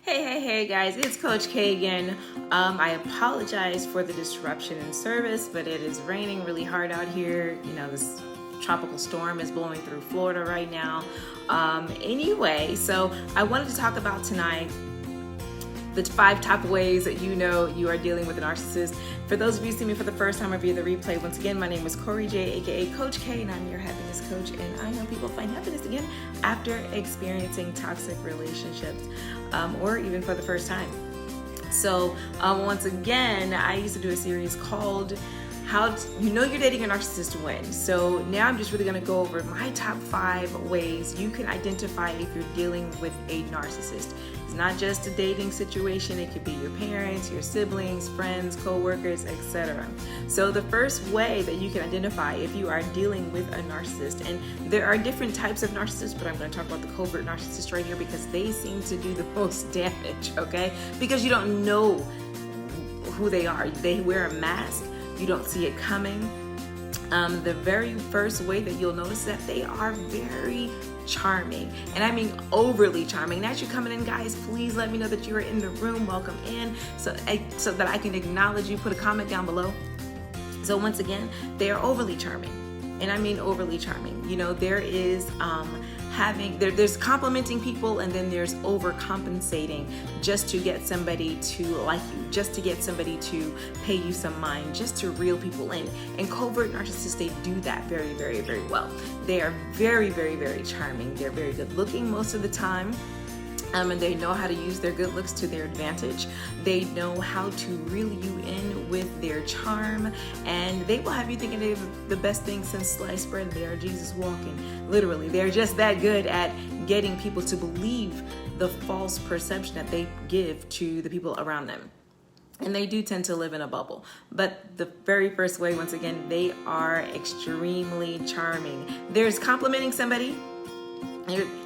Hey guys, it's Coach K again. I apologize for the disruption in service, but it is raining really hard out here. You know, this tropical storm is blowing through Florida right now. Anyway, so I wanted to talk about tonight the 5 top ways that you know you are dealing with a narcissist. For those of you who see me for the first time or via the replay, once again, my name is Corey J, aka Coach K, and I'm your happiness coach. And I know people find happiness again after experiencing toxic relationships, or even for the first time. So once again, I used to do a series called How You Know You're Dating a Narcissist When. So now I'm just really going to go over my top 5 ways you can identify if you're dealing with a narcissist. It's not just a dating situation. It could be your parents, your siblings, friends, co-workers, etc. So the first way that you can identify if you are dealing with a narcissist, and there are different types of narcissists, but I'm going to talk about the covert narcissist right here because they seem to do the most damage, okay? Because you don't know who they are. They wear a mask. You don't see it coming. The very first way that you'll notice that they are very charming, and I mean overly charming. And as you're coming in, guys, please let me know that you are in the room. Welcome in, so that I can acknowledge you. Put a comment down below. So once again, they are overly charming, and I mean overly charming. You know, there is there's complimenting people, and then there's overcompensating just to get somebody to like you, just to get somebody to pay you some mind, just to reel people in. And covert narcissists, they do that very, very, very well. They are very, very, very charming. They're very good looking most of the time. And they know how to use their good looks to their advantage. They know how to reel you in with their charm, and they will have you thinking they're the best thing since sliced bread. They are Jesus walking. Literally, they're just that good at getting people to believe the false perception that they give to the people around them. And they do tend to live in a bubble. But the very first way, once again, they are extremely charming. There's complimenting somebody.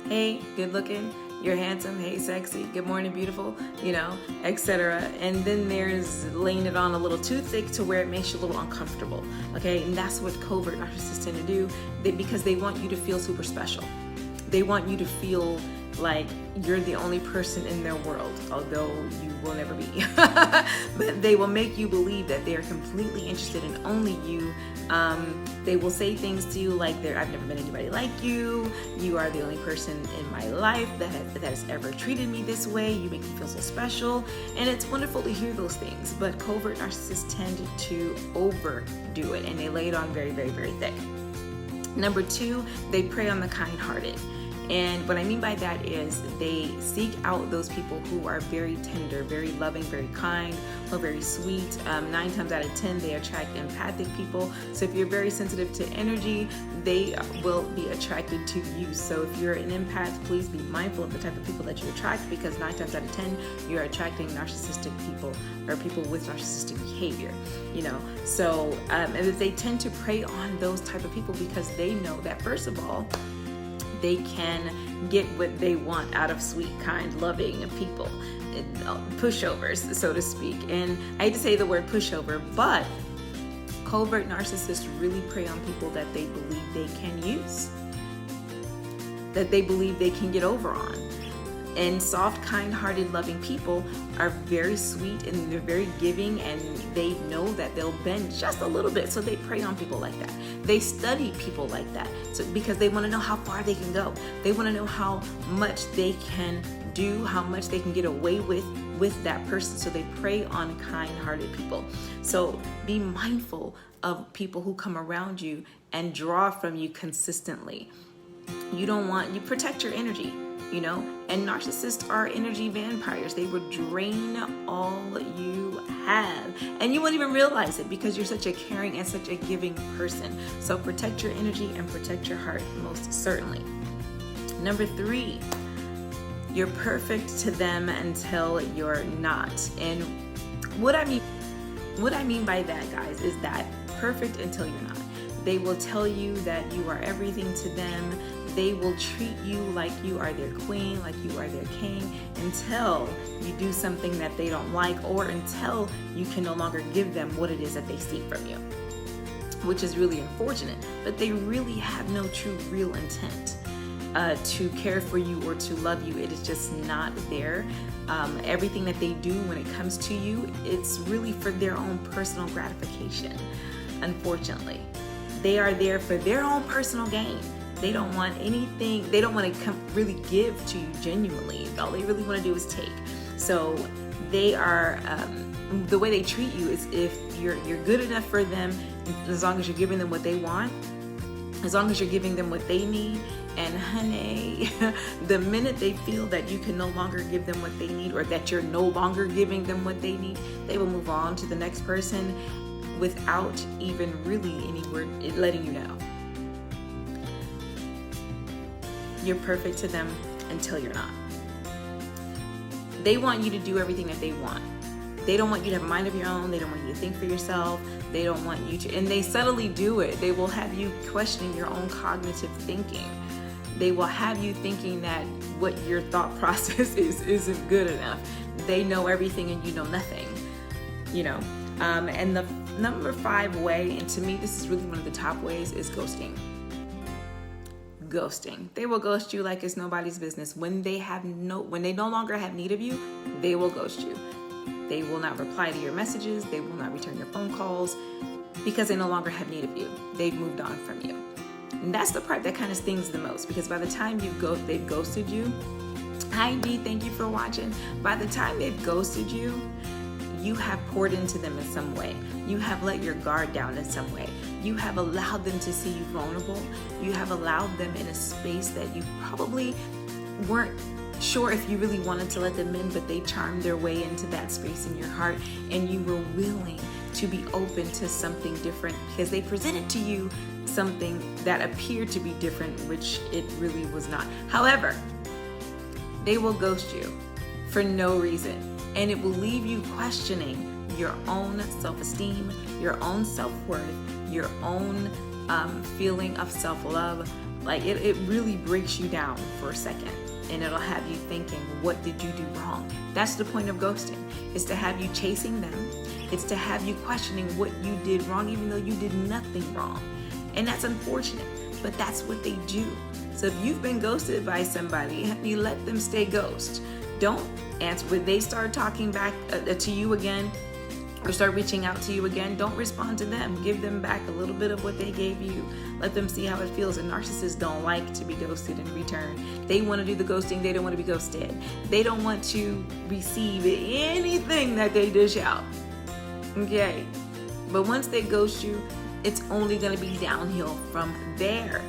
Hey, good looking. You're handsome, hey sexy, good morning beautiful, you know, etc. And then there's laying it on a little too thick to where it makes you a little uncomfortable, okay? And that's what covert narcissists tend to do, because they want you to feel super special. They want you to feel like you're the only person in their world, although you will never be. But they will make you believe that they are completely interested in only you. They will say things to you like, I've never met anybody like you. You are the only person in my life that has ever treated me this way. You make me feel so special. And it's wonderful to hear those things. But covert narcissists tend to overdo it, and they lay it on very, very, very thick. Number 2, they prey on the kind-hearted. And what I mean by that is they seek out those people who are very tender, very loving, very kind, or very sweet. 9 times out of 10, they attract empathic people. So if you're very sensitive to energy, they will be attracted to you. So if you're an empath, please be mindful of the type of people that you attract, because 9 times out of 10, you're attracting narcissistic people or people with narcissistic behavior, you know. So and they tend to prey on those type of people because they know that, first of all, they can get what they want out of sweet, kind, loving people, pushovers, so to speak. And I hate to say the word pushover, but covert narcissists really prey on people that they believe they can use, that they believe they can get over on. And soft, kind-hearted, loving people are very sweet, and they're very giving, and they know that they'll bend just a little bit, so they prey on people like that. They study people like that, so because they want to know how far they can go. They want to know how much they can do, how much they can get away with that person, so they prey on kind-hearted people. So be mindful of people who come around you and draw from you consistently. You protect your energy. You know, and narcissists are energy vampires. They will drain all you have, and you won't even realize it because you're such a caring and such a giving person. So protect your energy and protect your heart, most certainly. Number 3, you're perfect to them until you're not. And what I mean by that, guys, is that perfect until you're not. They will tell you that you are everything to them. They will treat you like you are their queen, like you are their king, until you do something that they don't like, or until you can no longer give them what it is that they seek from you, which is really unfortunate. But they really have no true, real intent. to care for you or to love you. It is just not there. Everything that they do when it comes to you, it's really for their own personal gratification. Unfortunately, they are there for their own personal gain. They don't want anything, they don't want to really give to you genuinely. All they really want to do is take. So they are, the way they treat you is if you're good enough for them, as long as you're giving them what they want, as long as you're giving them what they need. And honey, the minute they feel that you can no longer give them what they need, or that you're no longer giving them what they need, they will move on to the next person without even really any word letting you know. You're perfect to them until you're not. They want you to do everything that they want. They don't want you to have a mind of your own. They don't want you to think for yourself. They don't want you to, and they subtly do it. They will have you questioning your own cognitive thinking. They will have you thinking that what your thought process isn't good enough. They know everything and you know nothing, you know. And the number 5 way, and to me this is really one of the top ways, is ghosting. Ghosting. They will ghost you like it's nobody's business. When they no longer have need of you, they will ghost you. They will not reply to your messages. They will not return your phone calls because they no longer have need of you. They've moved on from you. And that's the part that kind of stings the most, because by the time they've ghosted you, hi D, thank you for watching. By the time they've ghosted you, you have poured into them in some way. You have let your guard down in some way. You have allowed them to see you vulnerable. You have allowed them in a space that you probably weren't sure if you really wanted to let them in, but they charmed their way into that space in your heart, and you were willing to be open to something different because they presented to you something that appeared to be different, which it really was not. However, they will ghost you for no reason, and it will leave you questioning your own self-esteem, your own self-worth, your own feeling of self-love. Like it really breaks you down for a second, and it'll have you thinking, what did you do wrong? That's the point of ghosting, is to have you chasing them. It's to have you questioning what you did wrong, even though you did nothing wrong. And that's unfortunate, but that's what they do. So if you've been ghosted by somebody, you let them stay ghost. Don't answer. When they start talking back to you again, or start reaching out to you again, don't respond to them. Give them back a little bit of what they gave you. Let them see how it feels. And narcissists don't like to be ghosted in return. They want to do the ghosting. They don't want to be ghosted. They don't want to receive anything that they dish out. Okay? But once they ghost you, it's only going to be downhill from there.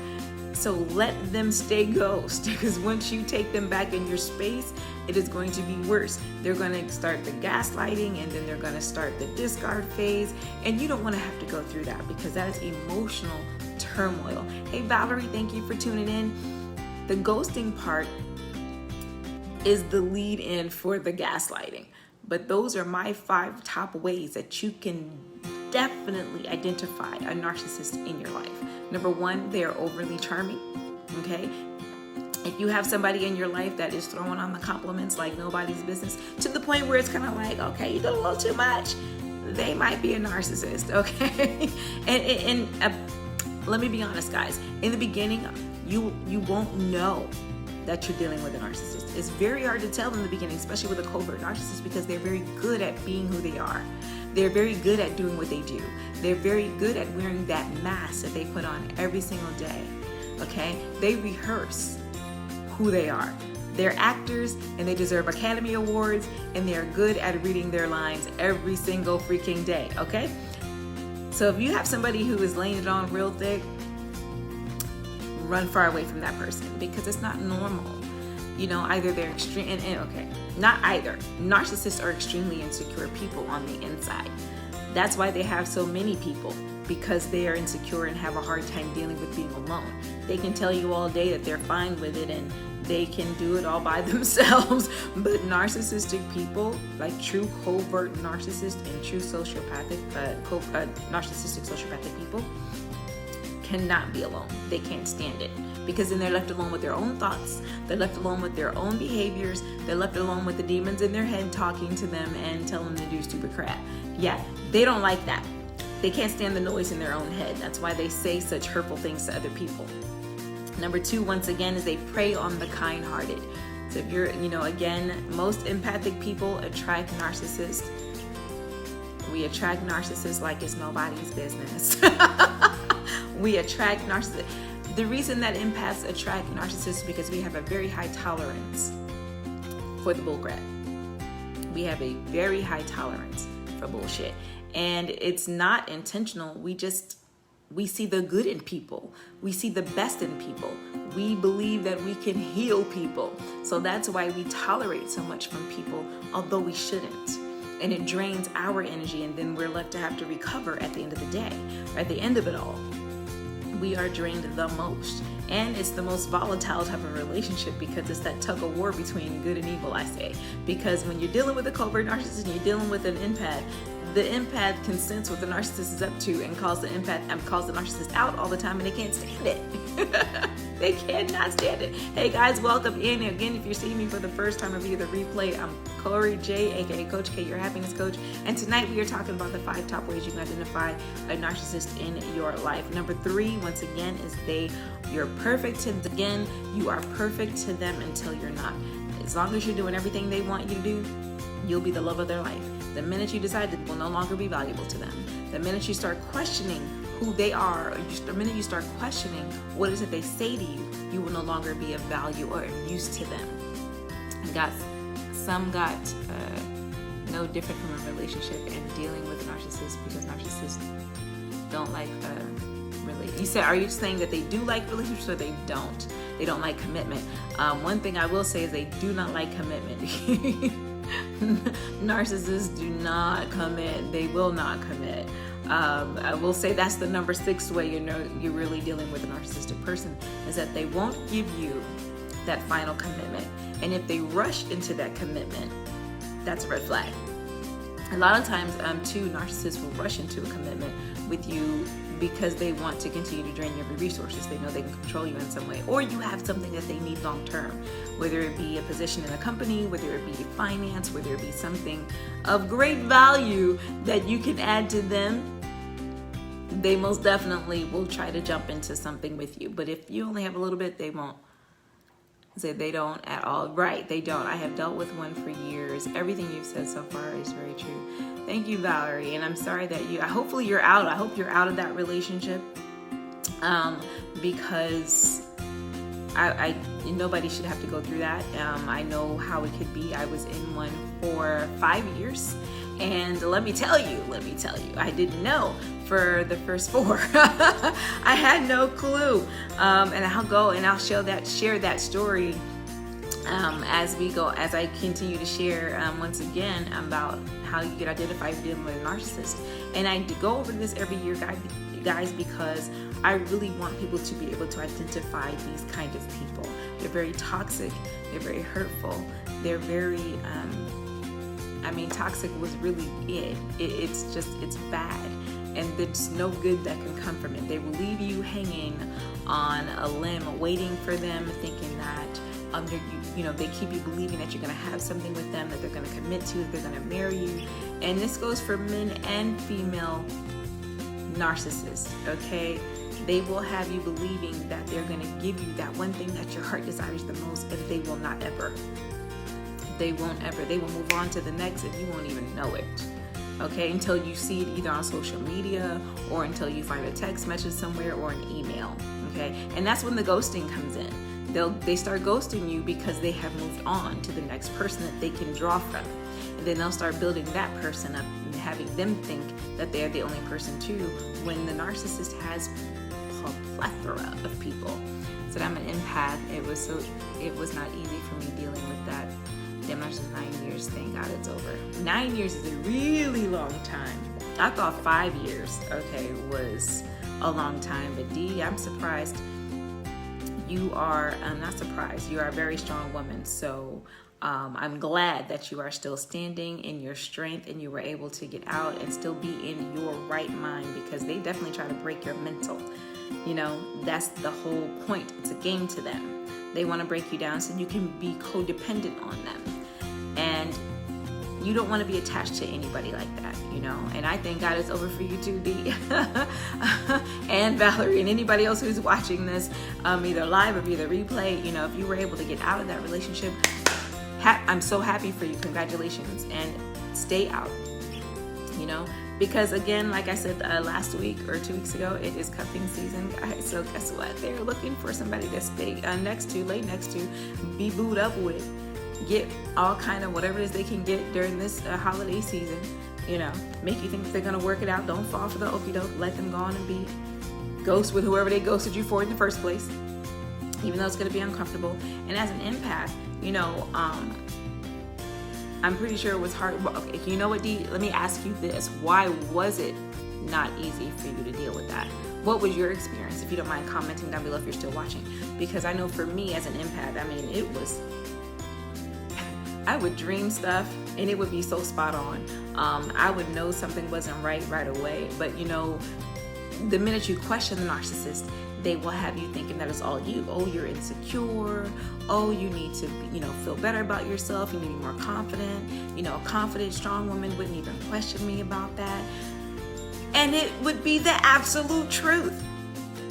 So let them stay ghost, because once you take them back in your space, it is going to be worse. They're going to start the gaslighting, and then they're going to start the discard phase, and you don't want to have to go through that, because that is emotional turmoil. Hey Valerie, thank you for tuning in. The ghosting part is the lead in for the gaslighting, but those are my 5 top ways that you can definitely identify a narcissist in your life. Number 1, they are overly charming. Okay? If you have somebody in your life that is throwing on the compliments like nobody's business, to the point where it's kind of like, okay, you do a little too much, they might be a narcissist. Okay? and let me be honest, guys. In the beginning, you won't know that you're dealing with a narcissist. It's very hard to tell in the beginning, especially with a covert narcissist, because they're very good at being who they are. They're very good at doing what they do. They're very good at wearing that mask that they put on every single day. Okay? They rehearse who they are. They're actors, and they deserve Academy Awards, and they're good at reading their lines every single freaking day. Okay? So if you have somebody who is laying it on real thick, run far away from that person, because it's not normal. You know, either they're extreme, and okay, not either. Narcissists are extremely insecure people on the inside. That's why they have so many people, because they are insecure and have a hard time dealing with being alone. They can tell you all day that they're fine with it and they can do it all by themselves. But narcissistic people, like true covert narcissists and true sociopathic, narcissistic sociopathic people, cannot be alone. They can't stand it, because then they're left alone with their own thoughts. They're left alone with their own behaviors. They're left alone with the demons in their head talking to them and telling them to do stupid crap. Yeah, they don't like that. They can't stand the noise in their own head. That's why they say such hurtful things to other people. Number 2, once again, is they prey on the kind-hearted. So if you're, again, most empathic people attract narcissists. We attract narcissists like it's nobody's business. We attract narcissists. The reason that empaths attract narcissists is because we have a very high tolerance for the bullcrap. We have a very high tolerance for bullshit. And it's not intentional. We see the good in people. We see the best in people. We believe that we can heal people. So that's why we tolerate so much from people, although we shouldn't. And it drains our energy, and then we're left to have to recover at the end of the day, or at the end of it all. We are drained the most. And it's the most volatile type of relationship because it's that tug of war between good and evil, I say. Because when you're dealing with a covert narcissist and you're dealing with an empath, the empath can sense what the narcissist is up to and calls the narcissist out all the time, and they can't stand it. They cannot stand it. Hey guys, welcome in. Again, if you're seeing me for the first time or via the replay, I'm Corey J, aka Coach K, your happiness coach. And tonight we are talking about the 5 top ways you can identify a narcissist in your life. Number 3, once again, is you're perfect to again, you are perfect to them until you're not. As long as you're doing everything they want you to do, you'll be the love of their life. The minute you decide that will no longer be valuable to them, the minute you start questioning who they are, or the minute you start questioning what is it they say to you, you will no longer be of value or of use to them. And some got no different from a relationship and dealing with narcissists, because narcissists don't like are you saying that they do like relationships or they don't? They don't like commitment. One thing I will say is they do not like commitment. Narcissists do not commit. They will not commit. I will say that's the number 6 way you're really dealing with a narcissistic person, is that they won't give you that final commitment. And if they rush into that commitment, that's a red flag. A lot of times, too, narcissists will rush into a commitment with you because they want to continue to drain your resources. They know they can control you in some way, or you have something that they need long term, whether it be a position in a company, whether it be finance, whether it be something of great value that you can add to them. They most definitely will try to jump into something with you. But if you only have a little bit, they won't. Say they don't at all. Right, they don't. I have dealt with one for years. Everything you've said so far is very true. Thank you, Valerie. And I'm sorry that hopefully you're out. I hope you're out of that relationship, because nobody should have to go through that. I know how it could be. I was in one for 5 years, and let me tell you, I didn't know for the first 4. I had no clue. And I'll go and I'll share that story as I continue to share once again about how you get identified dealing with a narcissist. And I go over this every year, guys, because I really want people to be able to identify these kind of people. They're very toxic. They're very hurtful. They're very, toxic was really it's bad. And there's no good that can come from it. They will leave you hanging on a limb, waiting for them, thinking that they keep you believing that you're going to have something with them, that they're going to commit to, that they're going to marry you. And this goes for men and female narcissists, okay? They will have you believing that they're going to give you that one thing that your heart desires the most, and they will not ever. They won't ever. They will move on to the next, and you won't even know it. Okay, until you see it either on social media or until you find a text message somewhere or an email. Okay, and that's when the ghosting comes in. They start ghosting you because they have moved on to the next person that they can draw from, and then they'll start building that person up and having them think that they're the only person too, when the narcissist has a plethora of people. So I'm an empath. It was not easy for me dealing with that. Damn, that's just 9 years. Thank God it's over. 9 years is a really long time. I thought 5 years, was a long time. But D, I'm surprised. I'm not surprised. You are a very strong woman. So I'm glad that you are still standing in your strength and you were able to get out and still be in your right mind, because they definitely try to break your mental. That's the whole point. It's a game to them. They want to break you down so you can be codependent on them. And, you don't want to be attached to anybody like that, you know. And I thank God it's over for you too, Dee, and Valerie, and anybody else who's watching this, either live or either replay. You know, if you were able to get out of that relationship, I'm so happy for you. Congratulations, and stay out. You know, because again, like I said last week or 2 weeks ago, it is cuffing season, guys. So guess what? They're looking for somebody to stay next to, lay next to, be booed up with, get all kind of whatever it is they can get during this holiday season. You know, make you think that they're gonna work it out. Don't fall for the okie doke. Let them go on and be ghost with whoever they ghosted you for in the first place, even though it's gonna be uncomfortable. And as an empath, you know, I'm pretty sure it was hard. Well, okay, you know what, Dee? Let me ask you this. Why was it not easy for you to deal with that? What was your experience? If you don't mind commenting down below if you're still watching. Because I know for me as an empath, I mean, it was, I would dream stuff and it would be so spot on. I would know something wasn't right away. But you know, the minute you question the narcissist, they will have you thinking that it's all you. Oh, you're insecure. Oh, you need to, you know, feel better about yourself. You need to be more confident. You know, a confident, strong woman wouldn't even question me about that. And it would be the absolute truth.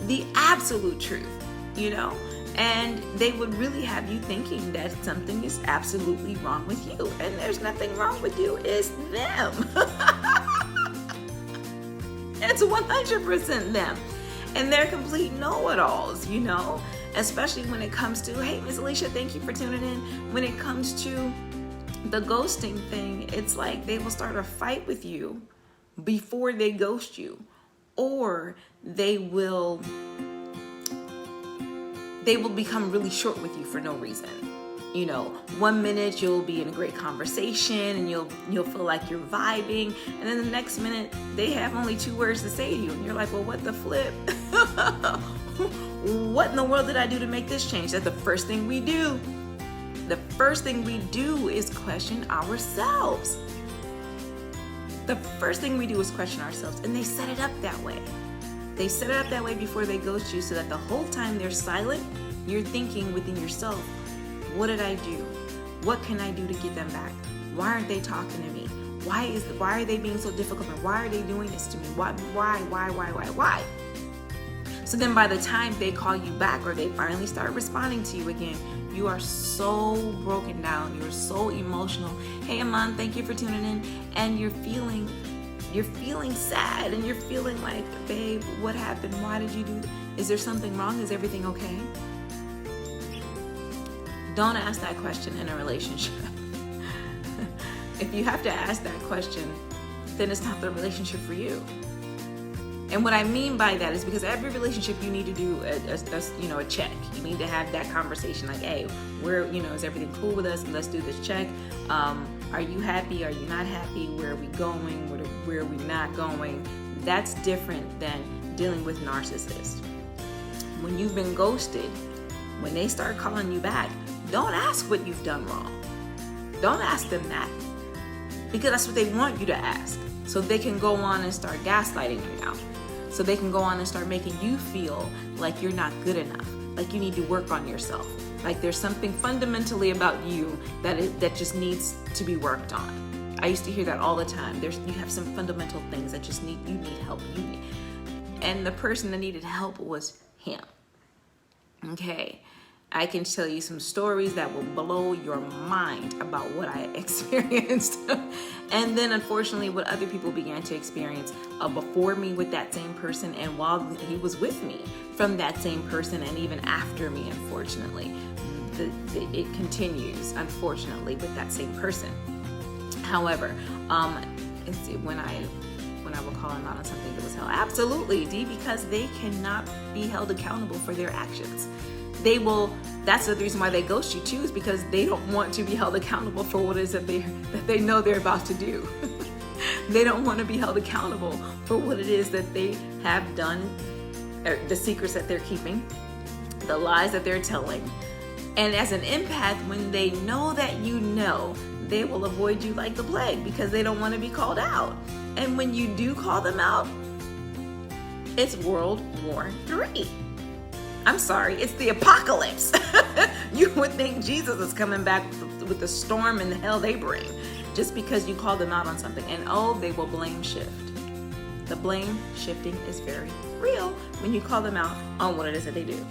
The absolute truth, you know? And they would really have you thinking that something is absolutely wrong with you. And there's nothing wrong with you, it's them. It's 100% them. And they're complete know-it-alls, you know, especially when it comes to, hey, Miss Alicia, thank you for tuning in. When it comes to the ghosting thing, it's like they will start a fight with you before they ghost you, or they will become really short with you for no reason. You know, 1 minute you'll be in a great conversation and you'll feel like you're vibing, and then the next minute they have only 2 words to say to you, and you're like, well, what the flip? What in the world did I do to make this change? That's the first thing we do. The first thing we do is question ourselves. The first thing we do is question ourselves, and they set it up that way. They set it up that way before they ghost you, so that the whole time they're silent, you're thinking within yourself, what did I do? What can I do to get them back? Why aren't they talking to me? Why are they being so difficult? And why are they doing this to me? Why? So then by the time they call you back or they finally start responding to you again, you are so broken down. You're so emotional. Hey, Aman, thank you for tuning in. And you're feeling sad, and you're feeling like, babe, what happened? Why did you do that? Is there something wrong? Is everything okay? Don't ask that question in a relationship. If you have to ask that question, then it's not the relationship for you. And what I mean by that is because every relationship you need to do a check. You need to have that conversation like, hey, is everything cool with us? Let's do this check. Are you happy? Are you not happy? Where are we going? Where are we not going? That's different than dealing with narcissists. When you've been ghosted, when they start calling you back, don't ask what you've done wrong. Don't ask them that, because that's what they want you to ask. So they can go on and start gaslighting you now. So they can go on and start making you feel like you're not good enough, like you need to work on yourself, like there's something fundamentally about you that just needs to be worked on. I used to hear that all the time. You have some fundamental things that you need help. And the person that needed help was him. Okay. I can tell you some stories that will blow your mind about what I experienced. And then unfortunately what other people began to experience before me with that same person, and while he was with me from that same person, and even after me, unfortunately. It continues, unfortunately, with that same person. However, when I would call them out on something that was hell, absolutely, D, because they cannot be held accountable for their actions. That's the reason why they ghost you too, is because they don't want to be held accountable for what it is that they know they're about to do. They don't want to be held accountable for what it is that they have done, the secrets that they're keeping, the lies that they're telling. And as an empath, when they know that you know, they will avoid you like the plague because they don't want to be called out. And when you do call them out, it's World War III. I'm sorry, it's the apocalypse. You would think Jesus is coming back with the storm and the hell they bring, just because you call them out on something. And they will blame shift. The blame shifting is very real when you call them out on what it is that they do.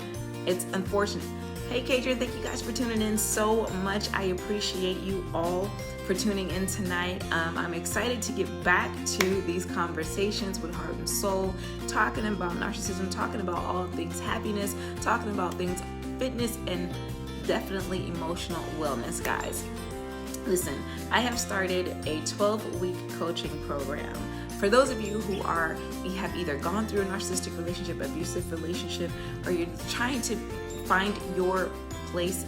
It's unfortunate. Hey, Kadrian, thank you guys for tuning in so much. I appreciate you all for tuning in tonight. I'm excited to get back to these conversations with heart and soul, talking about narcissism, talking about all things happiness, talking about things fitness, and definitely emotional wellness, guys. Listen, I have started a 12-week coaching program. For those of you who have either gone through a narcissistic relationship, abusive relationship, or you're trying to find your place,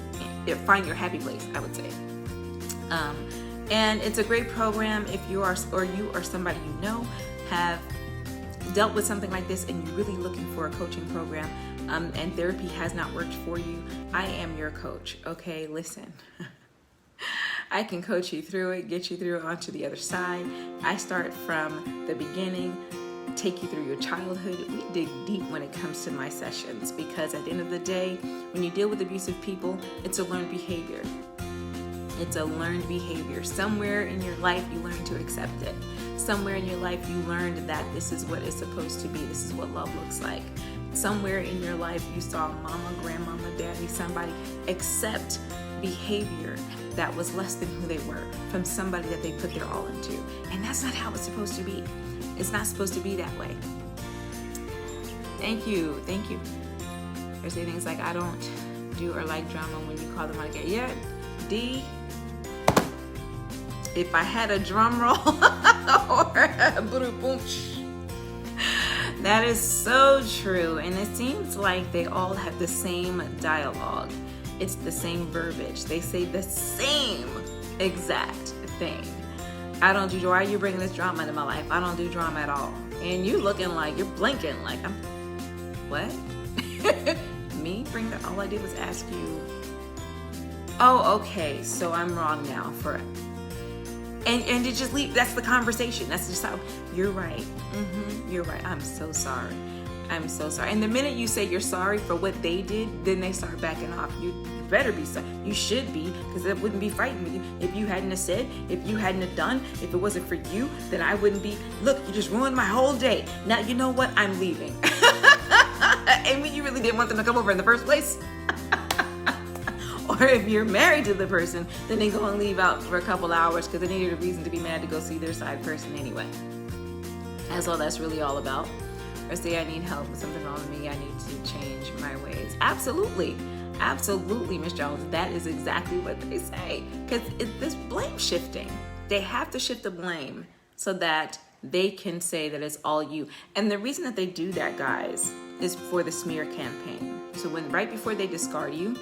find your happy place, I would say. And it's a great program if you or somebody you know have dealt with something like this and you're really looking for a coaching program, and therapy has not worked for you. I am your coach. Okay, listen. I can coach you through it, get you through it onto the other side. I start from the beginning, take you through your childhood. We dig deep when it comes to my sessions, because at the end of the day, when you deal with abusive people, it's a learned behavior. It's a learned behavior. Somewhere in your life, you learn to accept it. Somewhere in your life, you learned that this is what it's supposed to be. This is what love looks like. Somewhere in your life, you saw mama, grandmama, daddy, somebody accept behavior that was less than who they were from somebody that they put their all into. And that's not how it's supposed to be. It's not supposed to be that way. Thank you. They say things like, I don't do or like drama when you call them out again. Yeah, D, if I had a drum roll or a boom, that is so true. And it seems like they all have the same dialogue. It's the same verbiage. They say the same exact thing. I don't do, why are you bringing this drama into my life? I don't do drama at all. And you looking like, you're blinking like, what? Me bring that? All I did was ask you, oh, okay, so I'm wrong now and to just leave, that's the conversation. That's just how, you're right. You're right. I'm so sorry. And the minute you say you're sorry for what they did, then they start backing off. You better be sorry. You should be, because it wouldn't be fighting with you. If you hadn't have said, if you hadn't have done, if it wasn't for you, then I wouldn't be, look, you just ruined my whole day. Now, you know what? I'm leaving. And when you really didn't want them to come over in the first place. Or if you're married to the person, then they go and leave out for a couple hours because they needed a reason to be mad to go see their side person anyway. That's all that's really all about. Or say, I need help with something wrong with me, I need to change my ways. Absolutely, Miss Jones. That is exactly what they say. Because it's this blame shifting. They have to shift the blame so that they can say that it's all you. And the reason that they do that, guys, is for the smear campaign. So right before they discard you,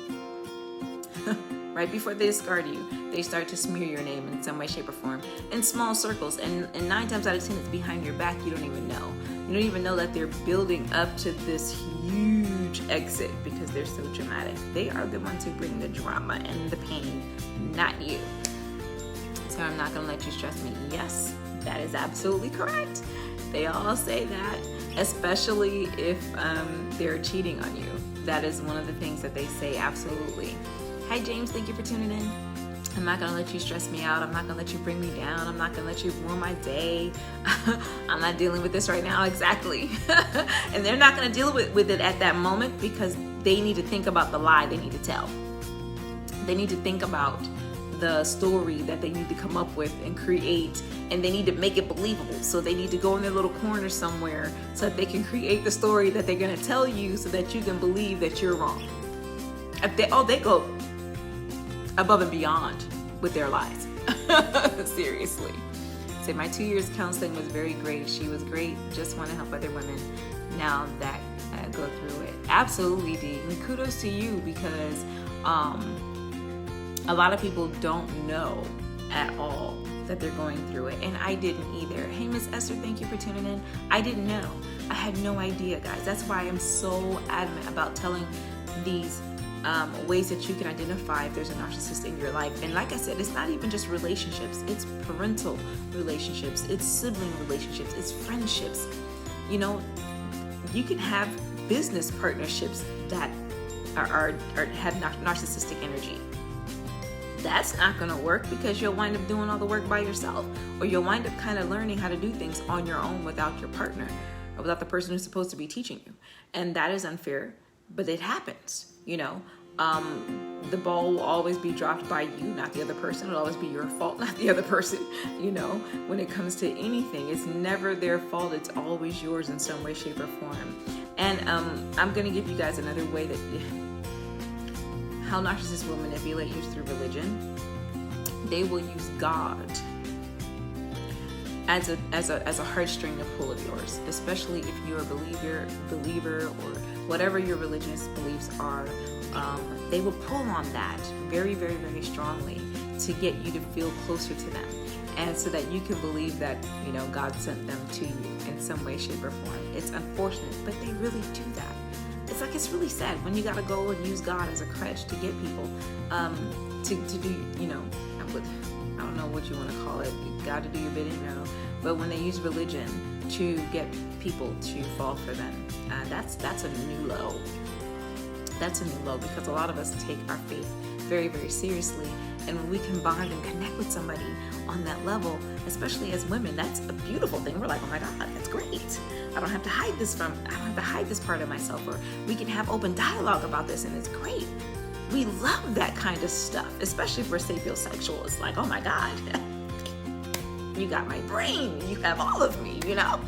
they start to smear your name in some way, shape, or form in small circles. And 9 times out of 10, it's behind your back. You don't even know. You don't even know that they're building up to this huge exit because they're so dramatic. They are the ones who bring the drama and the pain, not you. So I'm not going to let you stress me. Yes, that is absolutely correct. They all say that, especially if they're cheating on you. That is one of the things that they say, absolutely. Hi, James. Thank you for tuning in. I'm not going to let you stress me out. I'm not going to let you bring me down. I'm not going to let you ruin my day. I'm not dealing with this right now. Exactly. And they're not going to deal with it at that moment because they need to think about the lie they need to tell. They need to think about the story that they need to come up with and create, and they need to make it believable. So they need to go in their little corner somewhere so that they can create the story that they're going to tell you so that you can believe that you're wrong. If they go above and beyond with their lies. Seriously. Say my 2 years counseling was very great. She was great. Just want to help other women now that go through it. Absolutely, Dee. And kudos to you because a lot of people don't know at all that they're going through it. And I didn't either. Hey, Miss Esther, thank you for tuning in. I didn't know. I had no idea, guys. That's why I'm so adamant about telling these ways that you can identify if there's a narcissist in your life. And like I said, it's not even just relationships. It's parental relationships. It's sibling relationships. It's friendships. You know, you can have business partnerships that have narcissistic energy. that's not going to work, because you'll wind up doing all the work by yourself, or you'll wind up kind of learning how to do things on your own without your partner, or without the person who's supposed to be teaching you. And that is unfair, but it happens, you know. The ball will always be dropped by you, not the other person. It'll always be your fault, not the other person. You know, when it comes to anything, it's never their fault. It's always yours in some way, shape, or form. And I'm going to give you guys another way that how narcissists will manipulate you through religion. They will use God as a heartstring to pull of yours, especially if you're a believer, or whatever your religious beliefs are. They will pull on that very, very, very strongly to get you to feel closer to them, and so that you can believe that, you know, God sent them to you in some way, shape, or form. It's unfortunate, but they really do that. It's like, it's really sad when you gotta go and use God as a crutch to get people to do, you know, I don't know what you want to call it, God to do your bidding, no. But when they use religion to get people to fall for them, that's a new low. That's a new low, because a lot of us take our faith very, very seriously. And when we can bond and connect with somebody on that level, especially as women, that's a beautiful thing. We're like, oh my God, that's great. I don't have to hide this part of myself, or we can have open dialogue about this, and it's great. We love that kind of stuff, especially if we're sapiosexual. It's like, oh my God, you got my brain, you have all of me, you know?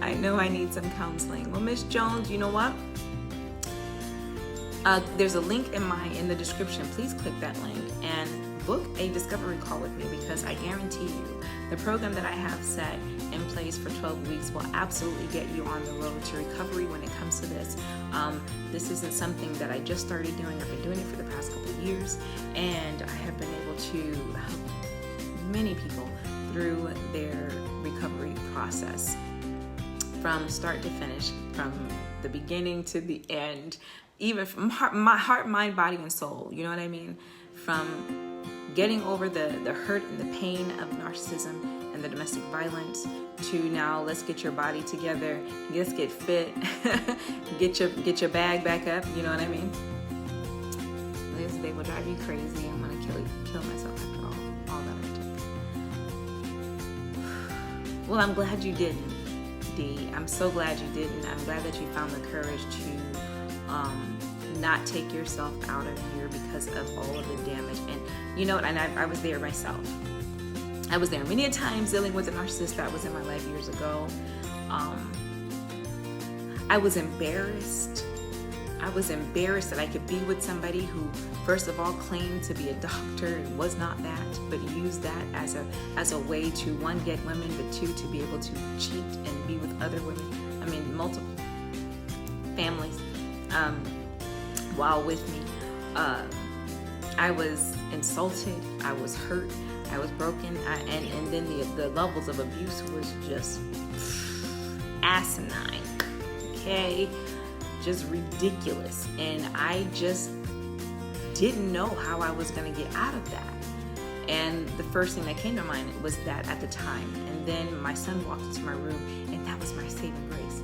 I know I need some counseling. Well, Miss Jones, you know what? There's a link in the description. Please click that link and book a discovery call with me, because I guarantee you the program that I have set in place for 12 weeks will absolutely get you on the road to recovery when it comes to this. This isn't something that I just started doing. I've been doing it for the past couple of years, and I have been able to help many people through their recovery process, from start to finish, from the beginning to the end, even from heart, mind, body, and soul. You know what I mean? From getting over the hurt and the pain of narcissism and the domestic violence, to now let's get your body together, let's get fit, get your bag back up. You know what I mean? They will drive you crazy. I'm gonna kill myself after all that I took. Well, I'm glad you didn't. I'm so glad you didn't. I'm glad that you found the courage to not take yourself out of here because of all of the damage. And you know what? And I was there myself. I was there many a times dealing with a narcissist that was in my life years ago. I was embarrassed. I was embarrassed that I could be with somebody who, first of all, claimed to be a doctor and was not that, but used that as a way to, one, get women, but two, to be able to cheat and be with other women. I mean, multiple families while with me. I was insulted. I was hurt. I was broken. And then the levels of abuse was just asinine. Okay? Just ridiculous. And I just didn't know how I was going to get out of that. And the first thing that came to mind was that at the time. And then my son walked into my room, and that was my saving grace.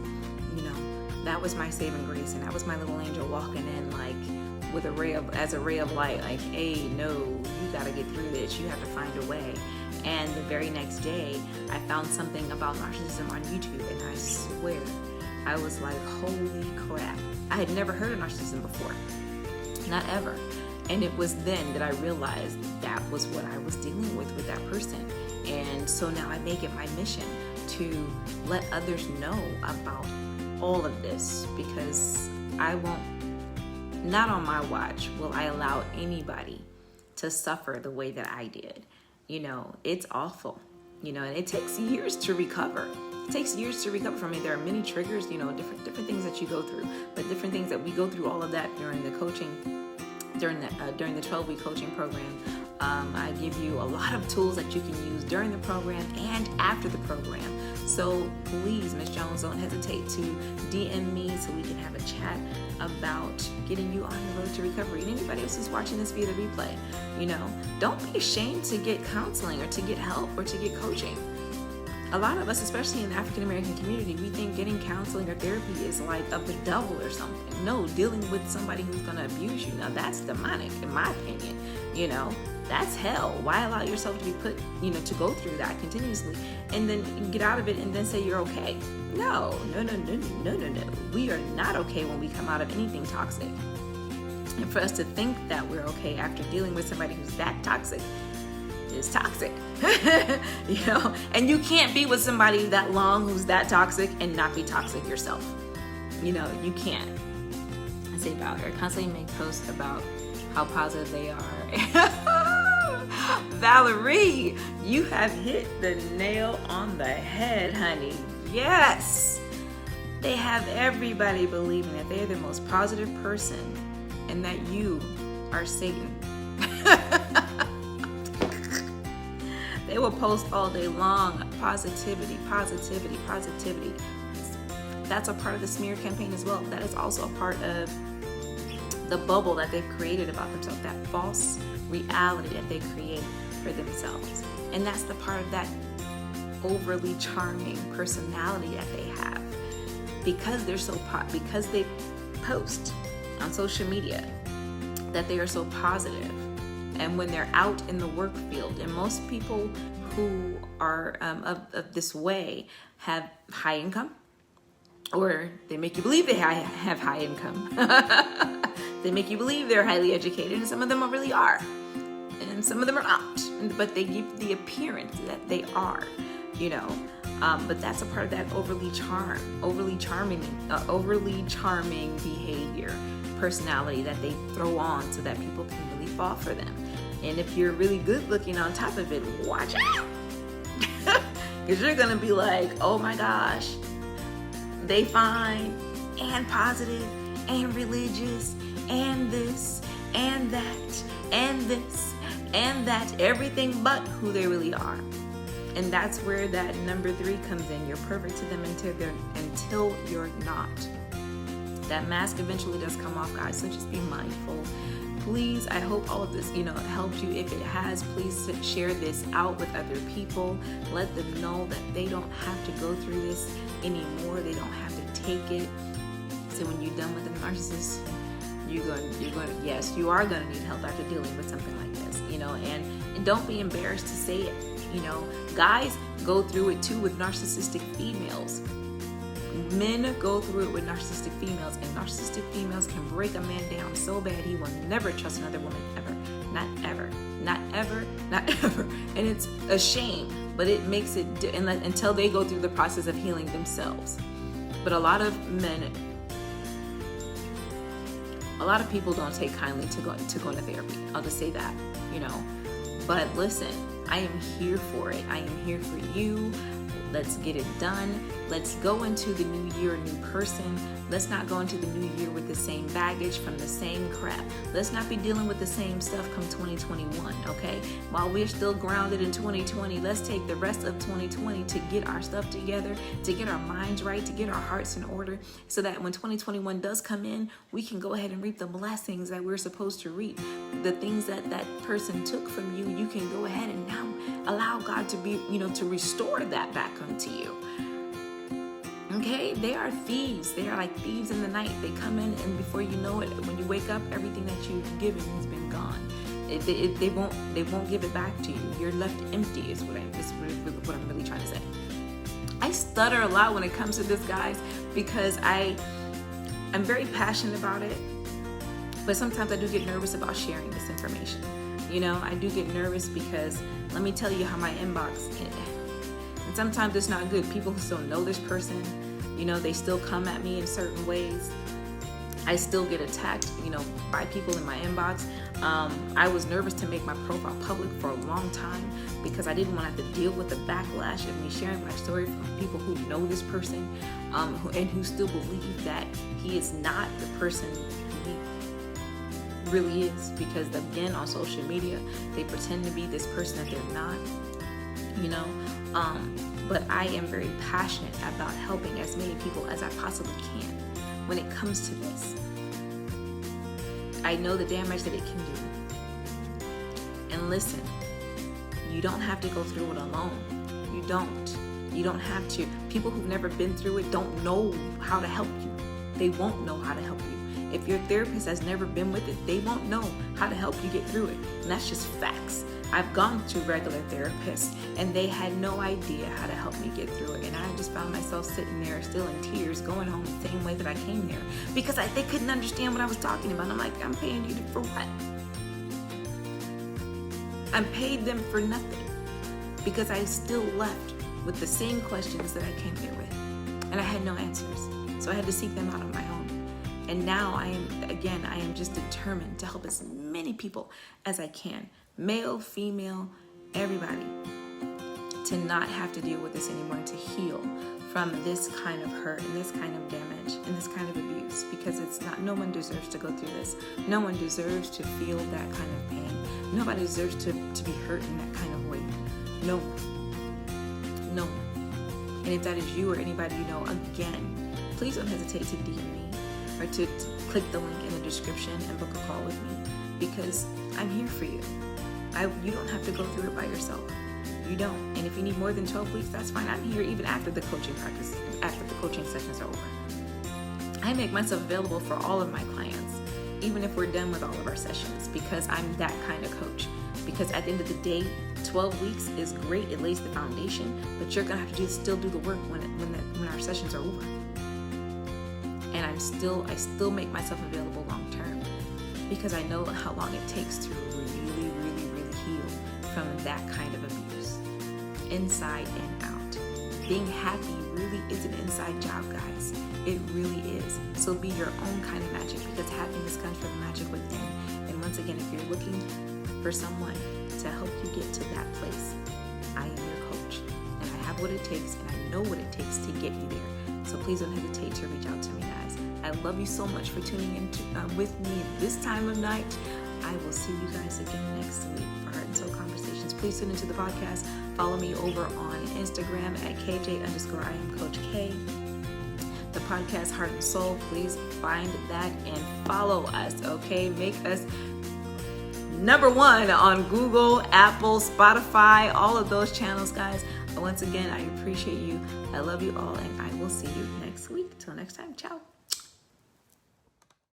You know, that was my saving grace. And that was my little angel walking in like with a ray of light, like, hey, no, you got to get through this. You have to find a way. And the very next day, I found something about narcissism on YouTube, and I swear, I was like, holy crap. I had never heard of narcissism before. Not ever. And it was then that I realized that was what I was dealing with that person. And so now I make it my mission to let others know about all of this, because I won't, not on my watch, will I allow anybody to suffer the way that I did. You know, it's awful, you know, and it takes years to recover. It takes years to recover from it. There are many triggers, you know, different things that you go through, but different things that we go through, all of that during the coaching, during the 12-week coaching program. I give you a lot of tools that you can use during the program and after the program. So please, Ms. Jones, don't hesitate to DM me so we can have a chat about getting you on the road to recovery. And anybody else who's watching this via the replay, you know, don't be ashamed to get counseling or to get help or to get coaching. A lot of us, especially in the African American community, we think getting counseling or therapy is like of the devil or something. No, dealing with somebody who's going to abuse you, now that's demonic, in my opinion. You know, that's hell. Why allow yourself to be put, you know, to go through that continuously and then get out of it and then say you're okay? No. We are not okay when we come out of anything toxic. And for us to think that we're okay after dealing with somebody who's that toxic is toxic. You know, and you can't be with somebody that long who's that toxic and not be toxic yourself. You know, you can't. I say about her, constantly make posts about how positive they are. Valerie, you have hit the nail on the head, honey. Yes. They have everybody believing that they're the most positive person and that you are Satan. They will post all day long, positivity. That's a part of the smear campaign as well. That is also a part of the bubble that they've created about themselves, that false reality that they create for themselves. And that's the part of that overly charming personality that they have. Because they're so because they post on social media that they are so positive. And when they're out in the work field, and most people who are of this way have high income, or they make you believe they have high income. They make you believe they're highly educated, and some of them really are, and some of them are not. But they give the appearance that they are, you know. But that's a part of that overly charming behavior, personality that they throw on so that people can really fall for them. And if you're really good looking on top of it, watch out. Because you're going to be like, oh my gosh, they fine and positive and religious and this and that and this and that, everything but who they really are. And that's where that number 3 comes in. You're perfect to them until you're not. That mask eventually does come off, guys, so just be mindful. Please, I hope all of this, you know, helps you. If it has, please share this out with other people. Let them know that they don't have to go through this anymore. They don't have to take it. So when you're done with the narcissist, yes, you are going to need help after dealing with something like this, you know, and don't be embarrassed to say it. You know, guys go through it too with narcissistic females. Men go through it with narcissistic females, and narcissistic females can break a man down so bad he will never trust another woman ever. Not ever. And it's a shame, but it makes it until they go through the process of healing themselves. But a lot of people don't take kindly to going to therapy. I'll just say that, you know. But listen, I am here for it. I am here for you. Let's get it done. Let's go into the new year a new person. Let's not go into the new year with the same baggage from the same crap. Let's not be dealing with the same stuff come 2021, okay? While we're still grounded in 2020, let's take the rest of 2020 to get our stuff together, to get our minds right, to get our hearts in order, so that when 2021 does come in, we can go ahead and reap the blessings that we're supposed to reap. The things that that person took from you, you can go ahead and now allow God to be, you know, to restore that back unto you. Okay, they are thieves. They are like thieves in the night. They come in, and before you know it, when you wake up, everything that you've given has been gone. They won't give it back to you. You're left empty. Is what I'm really trying to say. I stutter a lot when it comes to this, guys, because I'm very passionate about it. But sometimes I do get nervous about sharing this information. You know, I do get nervous because let me tell you how my inbox. And sometimes it's not good. People who still know this person, you know, they still come at me in certain ways. I still get attacked, you know, by people in my inbox. I was nervous to make my profile public for a long time because I didn't want to have to deal with the backlash of me sharing my story from people who know this person and who still believe that he is not the person he really is. Because again, on social media, they pretend to be this person that they're not, you know. But I am very passionate about helping as many people as I possibly can when it comes to this. I know the damage that it can do. And listen, you don't have to go through it alone. You don't. You don't have to. People who've never been through it don't know how to help you. They won't know how to help you. If your therapist has never been with it, they won't know how to help you get through it. And that's just facts. I've gone to regular therapists and they had no idea how to help me get through it. And I just found myself sitting there still in tears, going home the same way that I came there because they couldn't understand what I was talking about. I'm like, I'm paying you for what? I paid them for nothing because I still left with the same questions that I came there with. And I had no answers. So I had to seek them out on my own. And now I am just determined to help as many people as I can. Male, female, everybody, to not have to deal with this anymore and to heal from this kind of hurt and this kind of damage and this kind of abuse, because no one deserves to go through this. No one deserves to feel that kind of pain. Nobody deserves to be hurt in that kind of way. No one. No one. And if that is you or anybody you know, again, please don't hesitate to DM me or to click the link in the description and book a call with me, because I'm here for you. You don't have to go through it by yourself. You don't. And if you need more than 12 weeks, that's fine. I'm here even after the coaching practice, after the coaching sessions are over. I make myself available for all of my clients, even if we're done with all of our sessions, because I'm that kind of coach. Because at the end of the day, 12 weeks is great. It lays the foundation, but you're going to have to still do the work when our sessions are over. And I still make myself available long term, because I know how long it takes to really, really, really heal from that kind of abuse, inside and out. Being happy really is an inside job, guys. It really is. So be your own kind of magic, because happiness comes from the magic within. And once again, if you're looking for someone to help you get to that place, I am your coach, and I have what it takes, and I know what it takes to get you there. So please don't hesitate to reach out to me, guys. I love you so much for tuning in with me this time of night. I will see you guys again next week for Heart and Soul Conversations. Please tune into the podcast. Follow me over on Instagram at KJ_IamCoachK. The podcast Heart and Soul, please find that and follow us, okay? Make us #1 on Google, Apple, Spotify, all of those channels, guys. Once again, I appreciate you. I love you all, and I will see you next week. Till next time, ciao.